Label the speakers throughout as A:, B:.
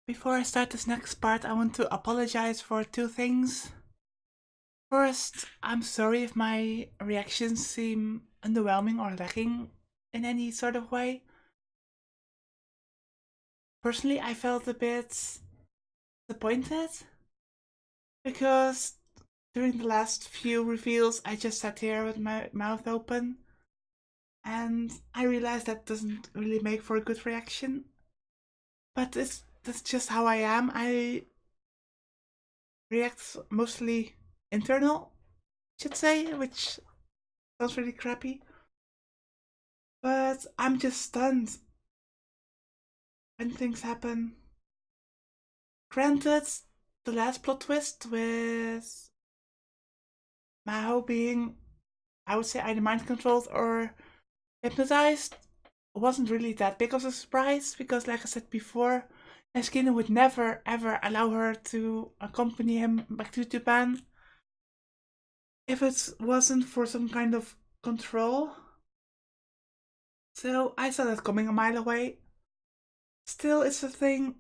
A: Before I start this next part, I want to apologize for two things. First, I'm sorry if my reactions seem underwhelming or lacking in any sort of way. Personally, I felt a bit disappointed because during the last few reveals, I just sat here with my mouth open and I realized that doesn't really make for a good reaction. But that's just how I am. I react mostly internal, should say, which sounds really crappy. But I'm just stunned when things happen. Granted, the last plot twist with Maho being, I would say, either mind controlled or hypnotized wasn't really that big of a surprise because, like I said before, Eskina would never ever allow her to accompany him back to Japan if it wasn't for some kind of control. So I saw that coming a mile away. Still, it's a thing.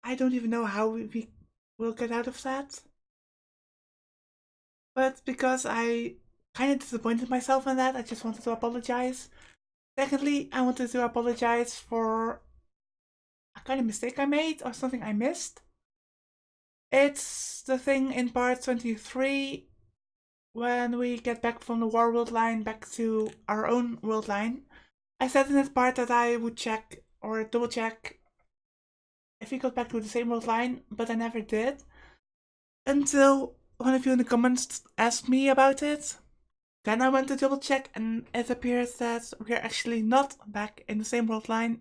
A: I don't even know how we will get out of that. But because I kind of disappointed myself in that, I just wanted to apologize. Secondly, I wanted to apologize for a kind of mistake I made or something I missed. It's the thing in part 23 when we get back from the war world line back to our own world line. I said in this part that I would check or double check if we got back to the same world line, but I never did. Until one of you in the comments asked me about it. Then I went to double check and it appears that we're actually not back in the same world line.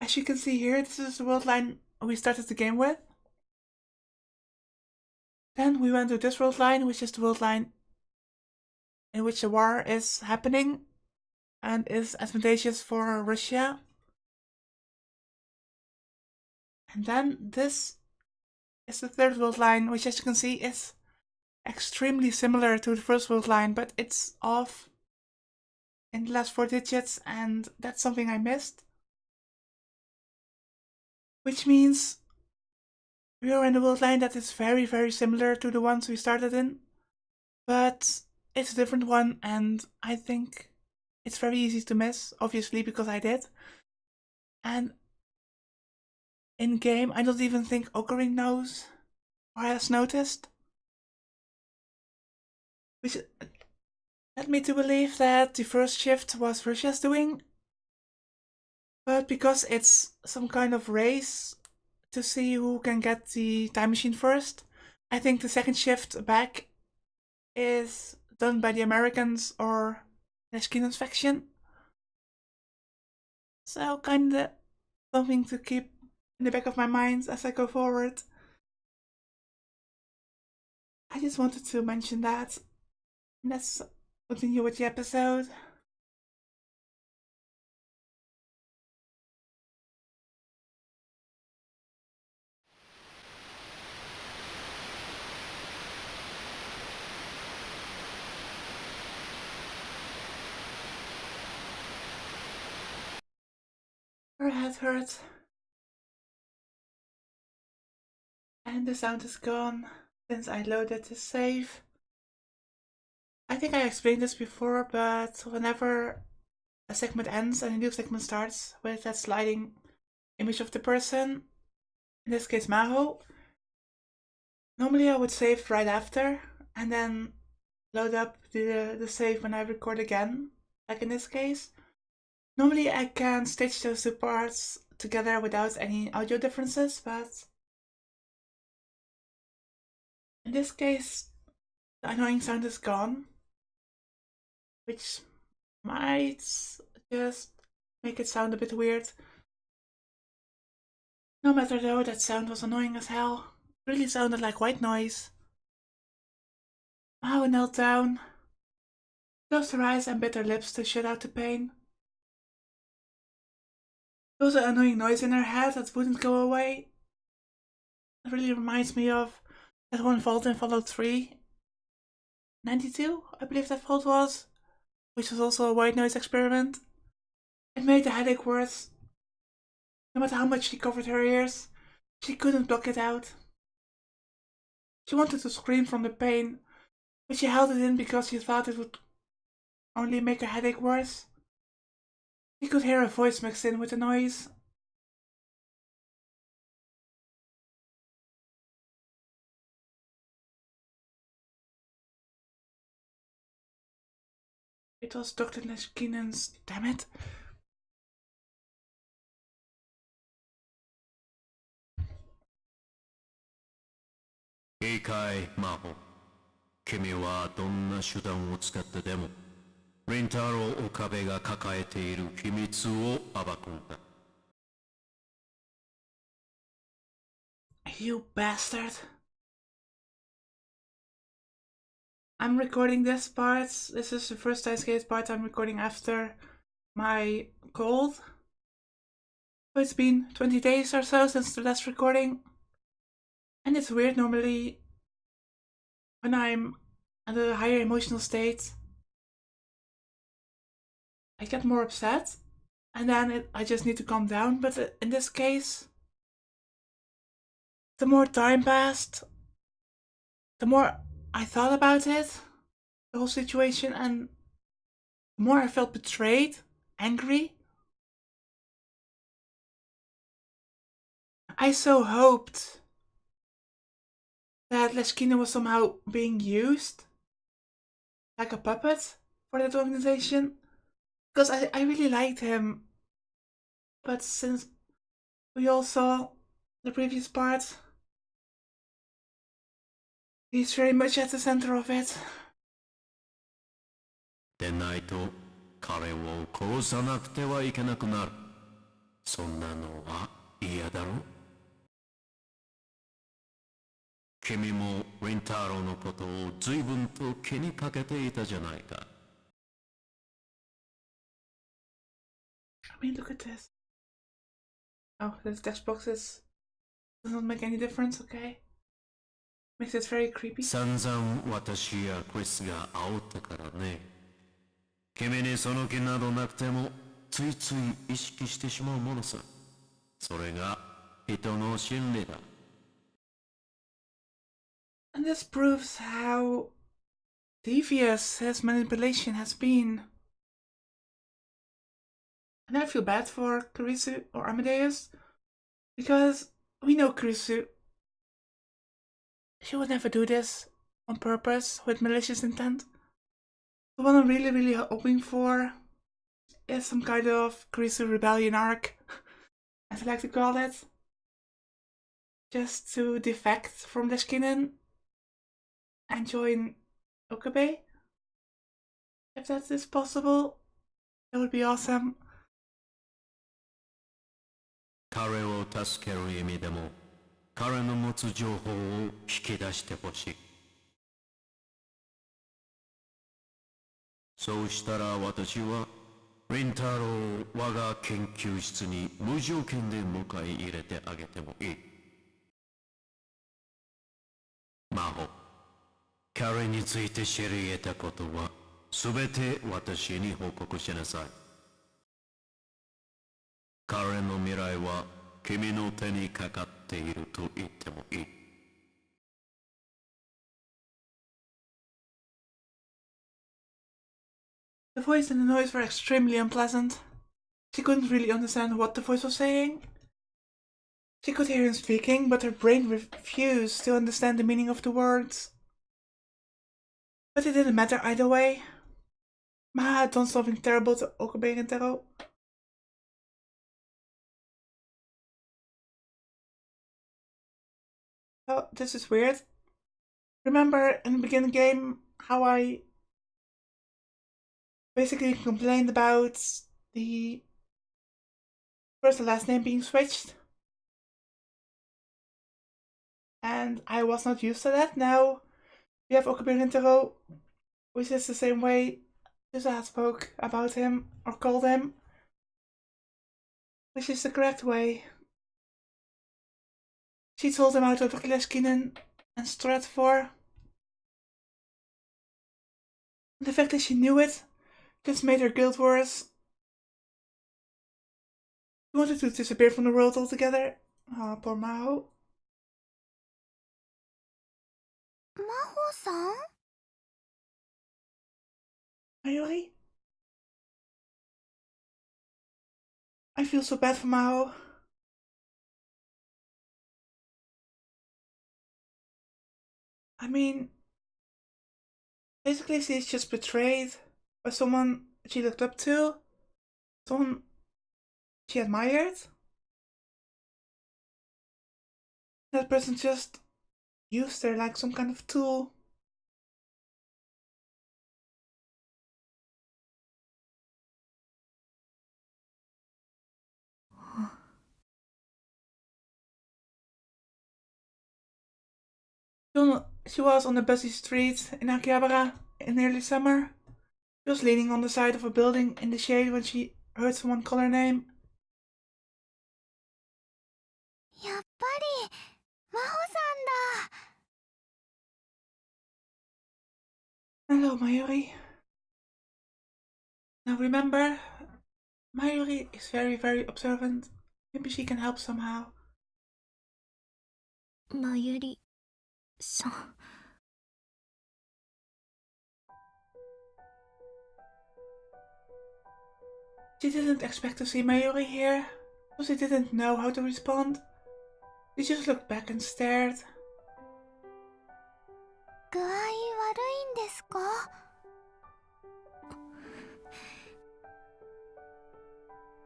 A: As you can see here, this is the world line we started the game with. Then we went to this world line, which is the world line in which the war is happening and is advantageous for Russia. And then this is the third world line, which as you can see is extremely similar to the first world line, but it's off in the last 4 digits, and that's something I missed. Which means we are in a world line that is very, very similar to the ones we started in, but it's a different one, and I think it's very easy to miss, obviously, because I did. And in game, I don't even think Ocarina knows or has noticed, which led me to believe that the first shift was Russia's doing. But because it's some kind of race to see who can get the time machine first, I think the second shift back is done by the Americans or Neshkinon's faction. So kinda something to keep in the back of my mind as I go forward. I just wanted to mention that. Let's continue with the episode. Her head hurt. And the sound is gone since I loaded the save. I think I explained this before, but whenever a segment ends and a new segment starts with that sliding image of the person, in this case Maho, normally I would save right after and then load up the save when I record again, like in this case. Normally I can stitch those two parts together without any audio differences, but in this case the annoying sound is gone, which might just make it sound a bit weird. No matter though, that sound was annoying as hell. It really sounded like white noise. Maho knelt down, closed her eyes and bit her lips to shut out the pain. There was an annoying noise in her head that wouldn't go away. It really reminds me of that one vault in Fallout 3. 92, I believe that vault was, which was also a white noise experiment. It made the headache worse. No matter how much she covered her ears, she couldn't block it out. She wanted to scream from the pain, but she held it in because she thought it would only make her headache worse. She could hear her voice mixed in with the noise. It was Dr. Leshkinen's, damn it.
B: いいかい、マホ。君はどんな手段を使ってでも、リンタロウ・オカベが抱えている秘密を暴くんだ。
A: You bastard. I'm recording this part. This is the first Steins part I'm recording after my cold. So it's been 20 days or so since the last recording. And it's weird, normally when I'm at a higher emotional state, I get more upset, and then I just need to calm down. But in this case, the more time passed, the more I thought about it, the whole situation, and the more I felt betrayed, angry. I so hoped that Leshkina was somehow being used like a puppet for that organization, because I really liked him. But since we all saw the previous part, he's very much at the center of it.
B: でないと彼を殺さなくてはいけなくなる。そんなのは嫌だろ。君もリンタロウのことを随分と気にかけていたじゃないか。
A: I mean, look at this. Oh, this text boxes does not make any difference, okay? Makes it very creepy.
B: 散々私やクリスが煽ったからね。君にその気などなくてもついつい意識してしまうものさ。それが人の心理だ。
A: And this proves how devious his manipulation has been. And I feel bad for Kurisu or Amadeus, because we know Kurisu. She would never do this on purpose with malicious intent. The one I'm really hoping for is some kind of Kurisu rebellion arc, as I like to call it. Just to defect from Leshkinen and join Okabe. If that is possible, that would be awesome.
B: 彼を助ける意味でも彼の持つ情報を引き出してほしい。そうしたら私はリンタロウを我が研究室に無条件で迎え入れてあげてもいい。マホ、彼について知り得たことは全て私に報告しなさい。彼の未来は君の手にかかっていると言ってもいい。
A: The voice and the noise were extremely unpleasant. She couldn't really understand what the voice was saying. She could hear him speaking, but her brain refused to understand the meaning of the words. But it didn't matter either way. Maha had done something terrible to Okabe and Tero. Oh, this is weird. Remember in the beginning game how I basically complained about the first and last name being switched? And I was not used to that. Now we have Okabe Rintaro, which is the same way Susa spoke about him or called him, which is the correct way. She told him how to attack Leshkinen and Strat for. The fact that she knew it just made her guilt worse. She wanted to disappear from the world altogether. Oh, poor Maho.
C: Maho-san?
A: Mayuri? I feel so bad for Maho. I mean, basically she's just betrayed by someone she looked up to, someone she admired. That person just used her like some kind of tool. She was on the busy streets in Akihabara in early summer. She was leaning on the side of a building in the shade when she heard someone call her name.
C: やっぱり真帆さんだ。
A: Hello, Mayuri. Now remember, Mayuri is very, very observant. Maybe she can help somehow.
C: まゆりさん。
A: She didn't expect to see Mayuri here, so she didn't know how to respond. She just looked back and stared.
C: 具合悪いんですか？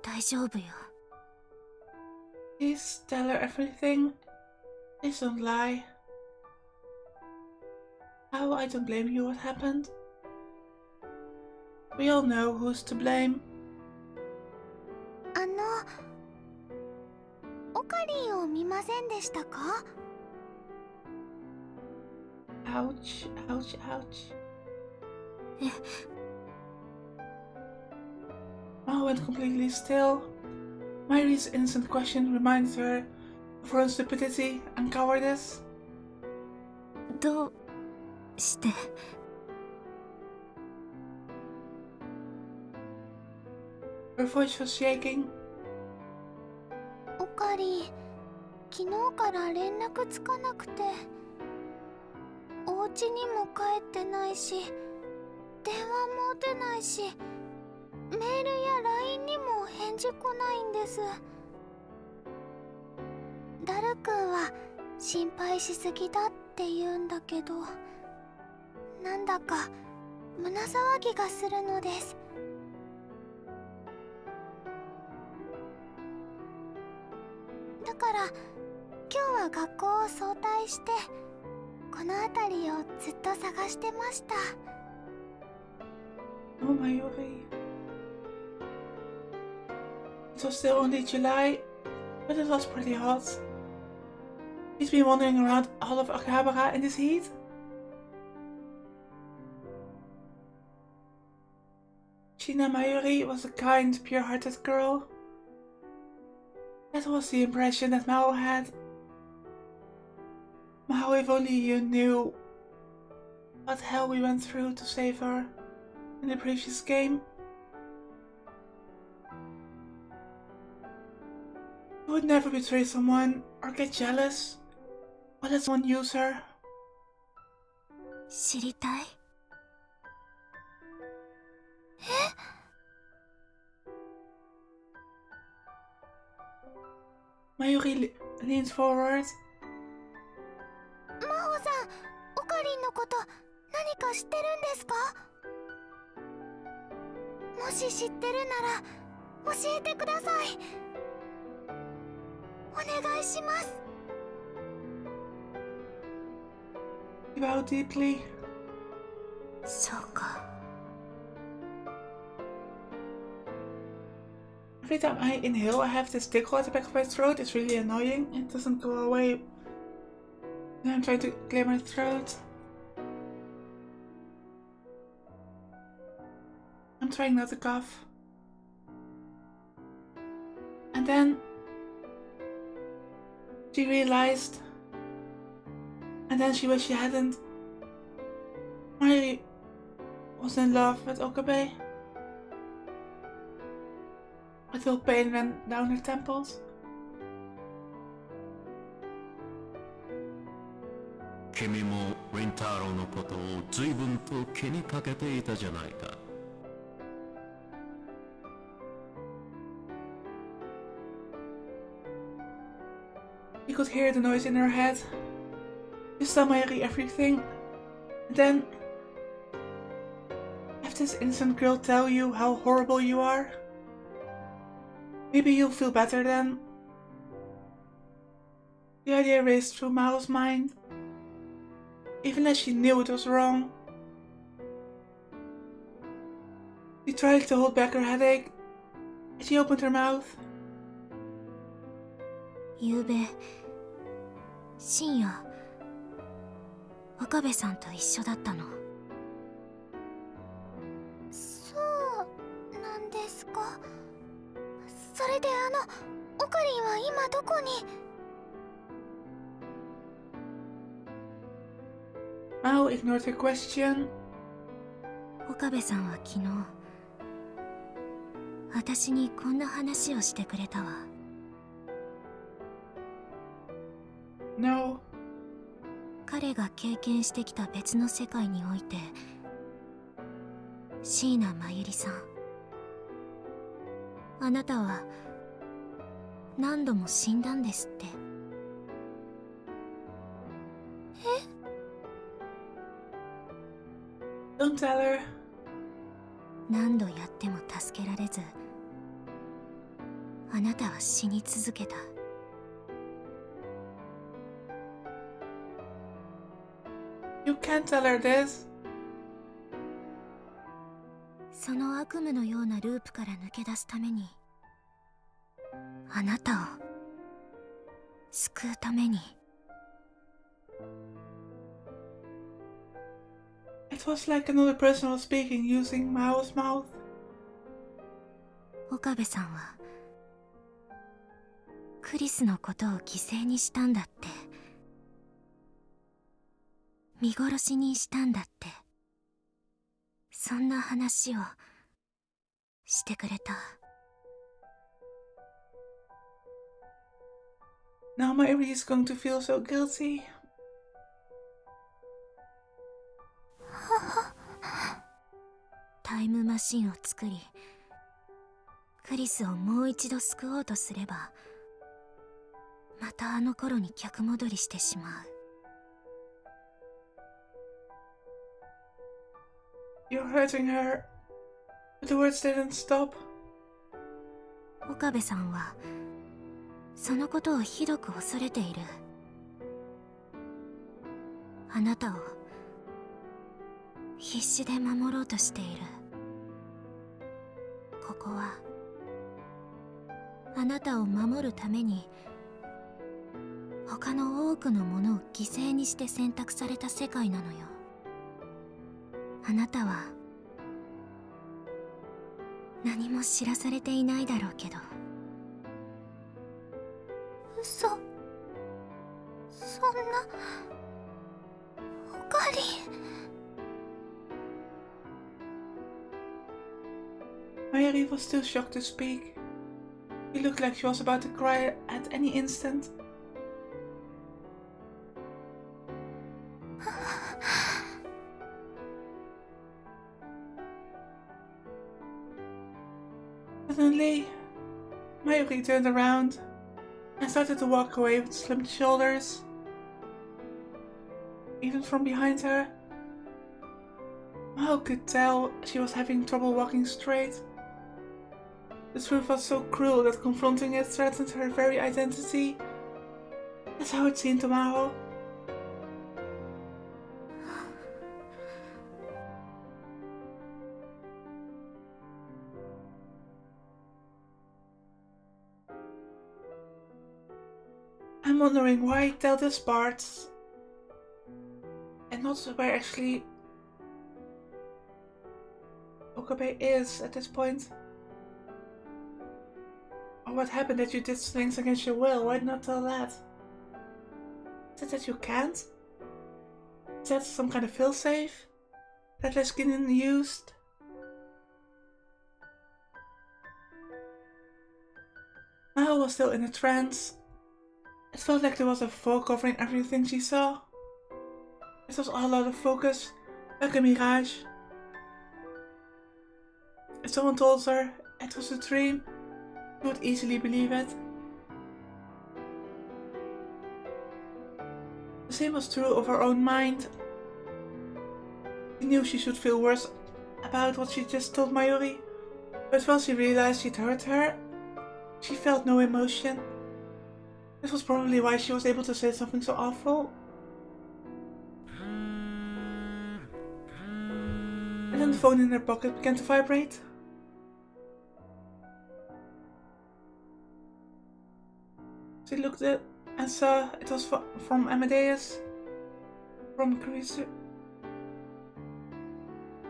C: 大丈夫よ。
A: Please tell her everything. Please don't lie. How I don't blame you what happened. We all know who's to blame.
C: オカリンを見ませんでしたか？
A: Ouch, ouch, ouch. Maho went completely still. Mayuri's innocent question reminded her of her own stupidity and cowardice.
C: どうして？
A: Her voice was shaking.
C: オカリン、昨日から連絡つかなくて、お家にも帰ってないし、電話も出ないし、メールや LINE にも返事来ないんです。ダル君は心配しすぎだって言うんだけど、なんだか胸騒ぎがするのです。だから今日は学校を早退してこの辺りをずっと探してました。
A: Oh, Mayuri. It was still only July, but it was pretty hot. He's been wandering around all of Akihabara in this heat. Shina Mayuri was a kind, pure-hearted girl. That was the impression that Maho had. Maho, if only you knew what hell we went through to save her in the previous game. You would never betray someone or get jealous or let someone use her.
C: 知りたい？
A: Mayuri leans forward.
C: 真帆さん、オカリンのこと何か知ってるんですか？もし知ってるなら教えてください。お願いします。
A: He bowed deeply.
C: そうか。
A: Every time I inhale, I have this tickle at the back of my throat. It's really annoying. It doesn't go away. And I'm trying to clear my throat. I'm trying not to cough. And then she realized. And then she wished she hadn't. Mayuri was in love with Okabe. Until pain ran down her temples.
B: 君もウィンターローのことを随分と気にかけていたじゃないか。
A: He could hear the noise in her head. You tell Mayuri everything. And then... have this innocent girl tell you how horrible you are? Maybe you'll feel better then. The idea raced through Maho's mind. Even as she knew it was wrong. She tried to hold back her headache. And she opened her mouth.
C: ゆうべ深夜岡部さんと一緒だったの。そうなんですか。それでオカリンは今どこに。
A: Maho ignored her question.
C: 岡部さんは昨日私にこんな話をしてくれたわ。
A: No.
C: 彼が経験してきた別の世界において椎名真由里さん、あなたは何度も死んだんですって。
A: Don't tell her.
C: 何度やっても助けられずあなたは死に続けた。
A: You can't tell her this.
C: その悪夢のようなループから抜け出すためにあなたを救うために。
A: It was like another person was speaking using Maho's mouth.
C: 岡部さんはクリスのことを犠牲にしたんだって。見殺しにしたんだって。そんな話をしてくれた。
A: Now Mayuri is going to feel so guilty.
C: タイムマシンを作りクリスをもう一度救おうとすればまたあの頃に逆戻りしてしまう。
A: You're hurting her. But the words didn't stop.
C: 岡部さんはそのことをひどく恐れている。あなたを必死で守ろうとしている。ここはあなたを守るために他の多くのものを犠牲にして選択された世界なのよ。あなたは何も知らされていないだろうけど。嘘、そんな。オカリン。
A: Mayuri was too shocked to speak. She looked like she was about to cry at any instant. Suddenly, Mayuri turned around and started to walk away with slumped shoulders. Even from behind her, Maho could tell she was having trouble walking straight. The truth was so cruel that confronting it threatened her very identity. That's how it seemed to Maho. I'm wondering why I tell this part and not where actually Okabe is at this point. Or what happened that you did things against your will? Why not tell that? Is it that you can't? Is that some kind of failsafe that is getting used? Maho was still in a trance. It felt like there was a fog covering everything she saw. It was all out of focus, like a mirage. If someone told her it was a dream, she would easily believe it. The same was true of her own mind. She knew she should feel worse about what she just told Mayuri, but once she realized she'd hurt her, she felt no emotion. This was probably why she was able to say something so awful. And then the phone in her pocket began to vibrate. She looked up and saw it was from Amadeus. From Creaser.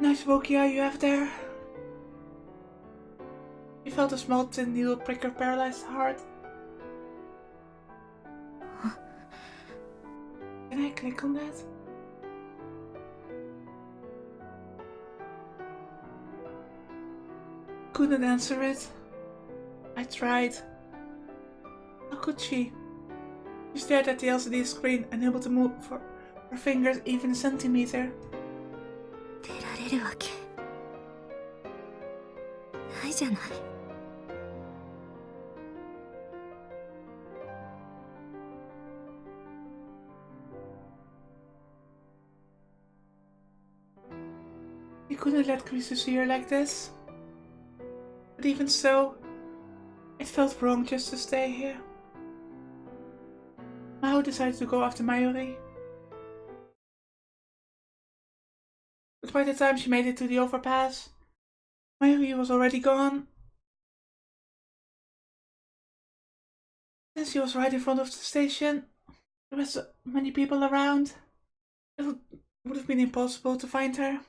A: Nice Wokia you have there. She felt a small tin needle prick her paralyzed heart. Can I click on that? Couldn't answer it. I tried. How could she? She stared at the LCD screen, unable to move her fingers even a centimeter.
C: 出られるわけないじゃない。
A: He couldn't let Krisu see her like this. But even so, it felt wrong just to stay here. Maho decided to go after Mayuri. But by the time she made it to the overpass, Mayuri was already gone. Since she was right in front of the station, there were so many people around. It would have been impossible to find her.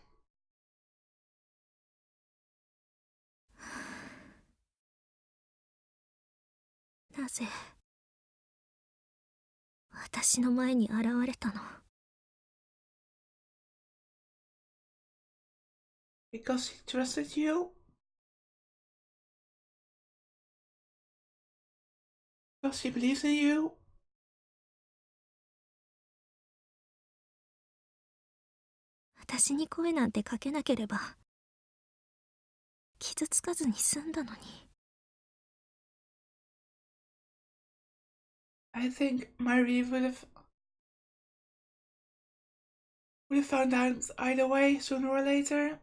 C: なぜ私の前に現れたの？
A: Because he trusted you? Because he believes in you?
C: 私に声なんてかけなければ傷つかずに済んだのに。
A: I think Mayuri would have found out either way, sooner or later.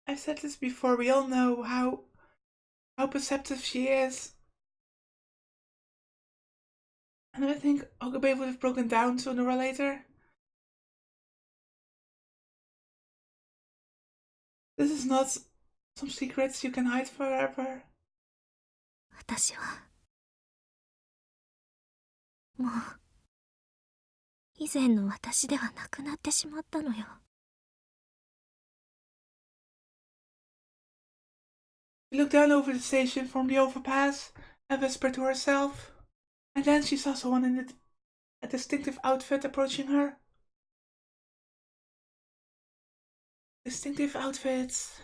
A: I've said this before, we all know how perceptive she is. And I think Okabe would have broken down sooner or later. This is not some secrets you can hide forever.
C: 私はもう以前の私ではなくなってしまったのよ。
A: She looked down over the station from the overpass and whispered to herself. And then she saw someone in a distinctive outfit approaching her. Distinctive outfits.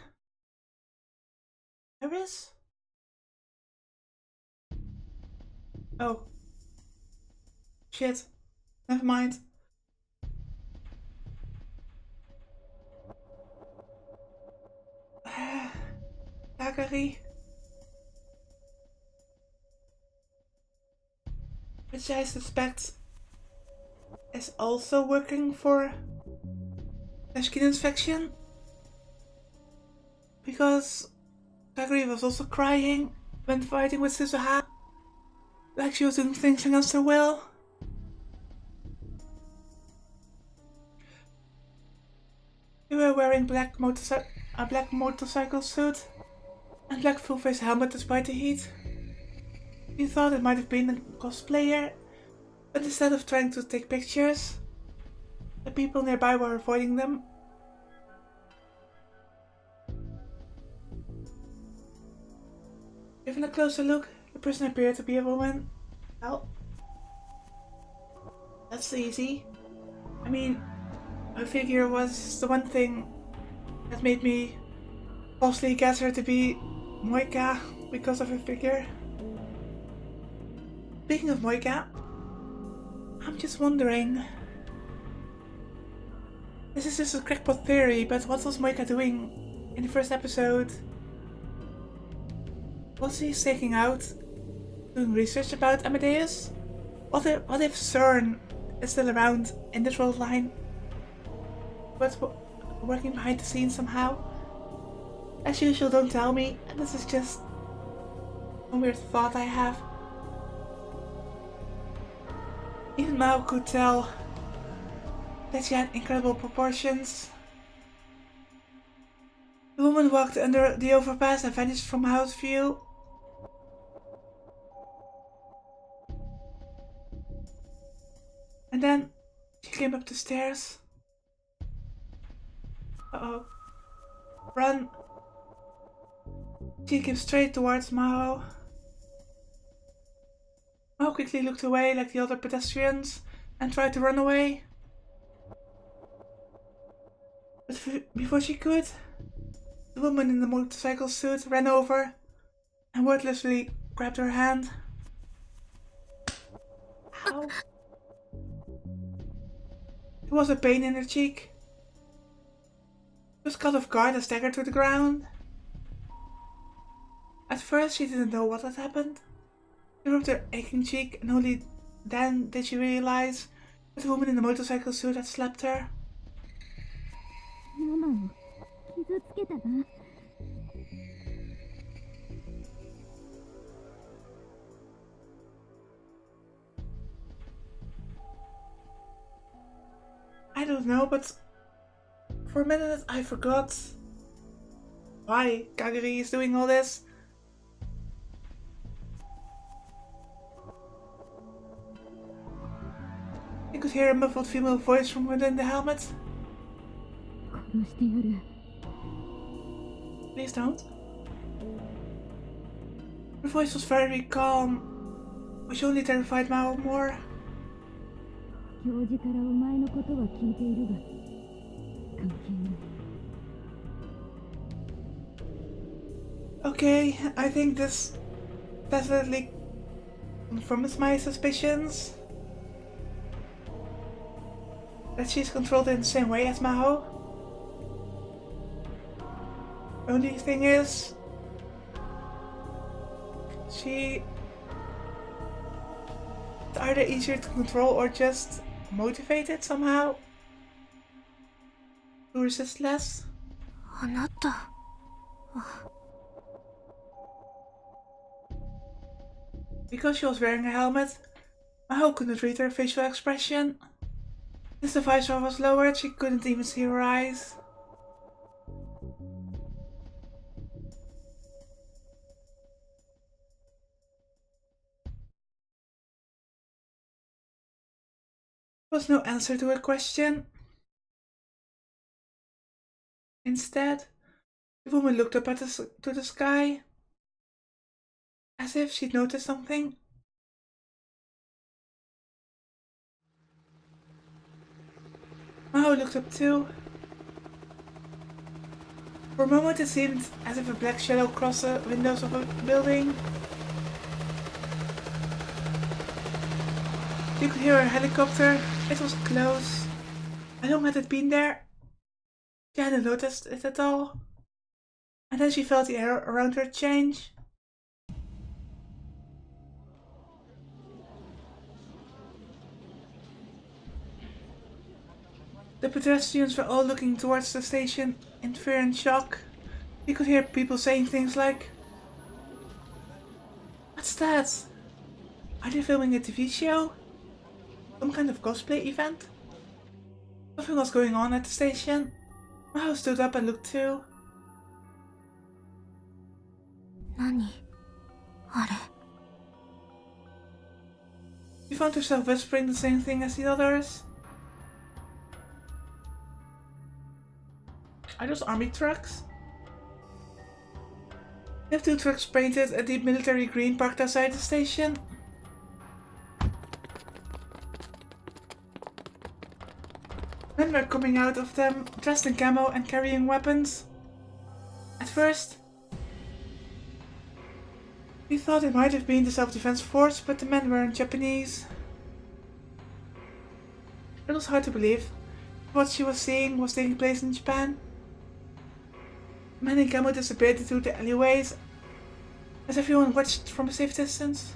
A: There is? Oh. Shit. Never mind. Takari. Which I suspect is also working for Ashkin's faction. Because Takari was also crying when fighting with Suzuha. Like she was doing things against her will. They were wearing a black motorcycle suit and black full-face helmet despite the heat. You thought it might have been a cosplayer, but instead of trying to take pictures, the people nearby were avoiding them. Given a closer look, the person appeared to be a woman. Well, that's easy. I mean, her figure was the one thing that made me falsely gets her to be Moika because of her figure. Speaking of Moika, I'm just wondering. This is just a crackpot theory, but what was Moika doing in the first episode? Was he staking out, doing research about Amadeus? What if CERN is still around in this world line, but working behind the scenes somehow? As usual, don't tell me, and this is just a weird thought I have. Even Maho could tell that she had incredible proportions. The woman walked under the overpass and vanished from Maho's view. And then she came up the stairs. Uh-oh. Run! She came straight towards Maho. Maho quickly looked away like the other pedestrians and tried to run away. But before she could, the woman in the motorcycle suit ran over and wordlessly grabbed her hand. Ow. There was a pain in her cheek. She was caught off guard and staggered to the ground. At first she didn't know what had happened. She rubbed her aching cheek and only then did she realize that the woman in the motorcycle suit had slapped her. I don't know, but for a minute I forgot why Kagari is doing all this. I could hear a muffled female voice from within the helmet. Please don't. Her voice was very calm, which only terrified Maho more. Okay, I think this definitely confirms my suspicions that she's controlled in the same way as Maho. Only thing is, it's either easier to control or just motivated somehow to resist less. Because she was wearing a helmet, Maho couldn't read her facial expression. Since the visor was lowered, she couldn't even see her eyes. There was no answer to her question. Instead, the woman looked up at to the sky, as if she'd noticed something. Maho looked up too. For a moment it seemed as if a black shadow crossed the windows of a building. You could hear a helicopter. It was close. How long had it been there? She hadn't noticed it at all. And then she felt the air around her change. The pedestrians were all looking towards the station in fear and shock. You could hear people saying things like, "What's that? Are they filming a TV show? Some kind of cosplay event?" Something was going on at the station. Maho stood up and looked too. She found herself whispering the same thing as the others. Are those army trucks? They have two trucks painted a deep military green parked outside the station. Men were coming out of them, dressed in camo and carrying weapons. At first, we thought it might have been the self-defense force, but the men weren't Japanese. It was hard to believe what she was seeing was taking place in Japan. Men in camo disappeared into the alleyways as everyone watched from a safe distance.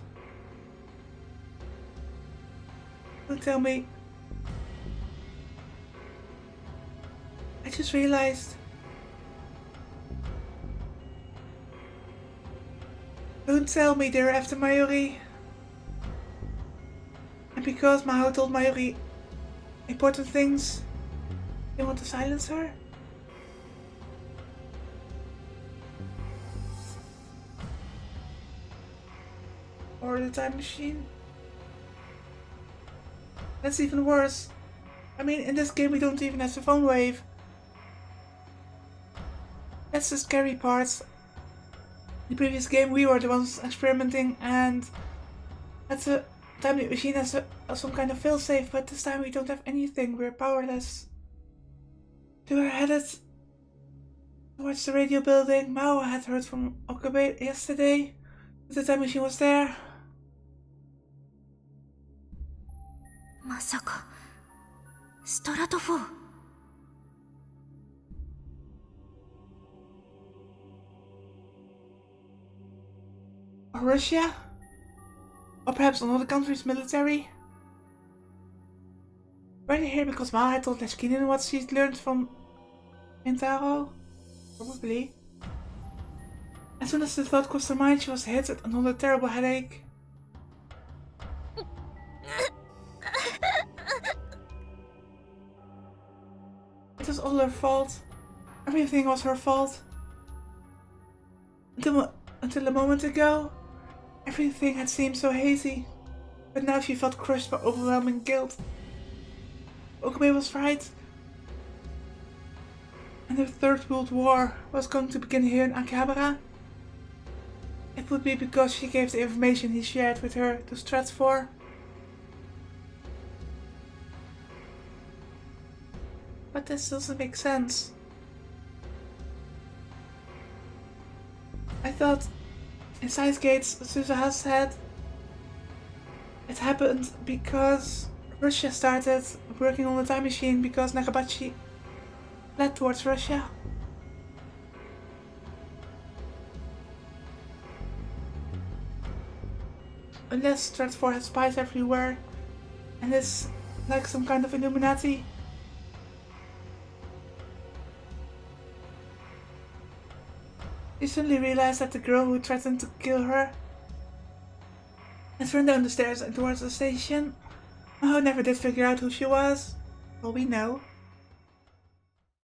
A: Don't tell me. I just realized. Don't tell me they're after Mayuri. And because Maho told Mayuri important things, they want to silence her? Or the time machine? That's even worse. I mean, in this game we don't even have the phone wave. That's the scary part. In the previous game we were the ones experimenting and had the time machine as some kind of failsafe, but this time we don't have anything, we're powerless. They were headed towards the radio building. Maho had heard from Okabe yesterday, but the time machine was there.
C: まさかストラト4
A: Or Russia? Or perhaps another country's military? Were they here because Maho had told Leshkinen what she'd learned from Intaro? Probably. As soon as the thought crossed her mind, she was hit with another terrible headache. It was all her fault. Everything was her fault. Until a moment ago, everything had seemed so hazy. But now she felt crushed by overwhelming guilt. Okabe was right. And the Third World War was going to begin here in Akihabara. It would be because she gave the information he shared with her to Stratfor. But this doesn't make sense. I thought inside gates Suzuha said it happened because Russia started working on the time machine because Nagabachi led towards Russia. Unless Stratfor has spies everywhere and is like some kind of Illuminati. She suddenly realized that the girl who threatened to kill her and turned down the stairs and towards the station. Maho never did figure out who she was. Well, we know.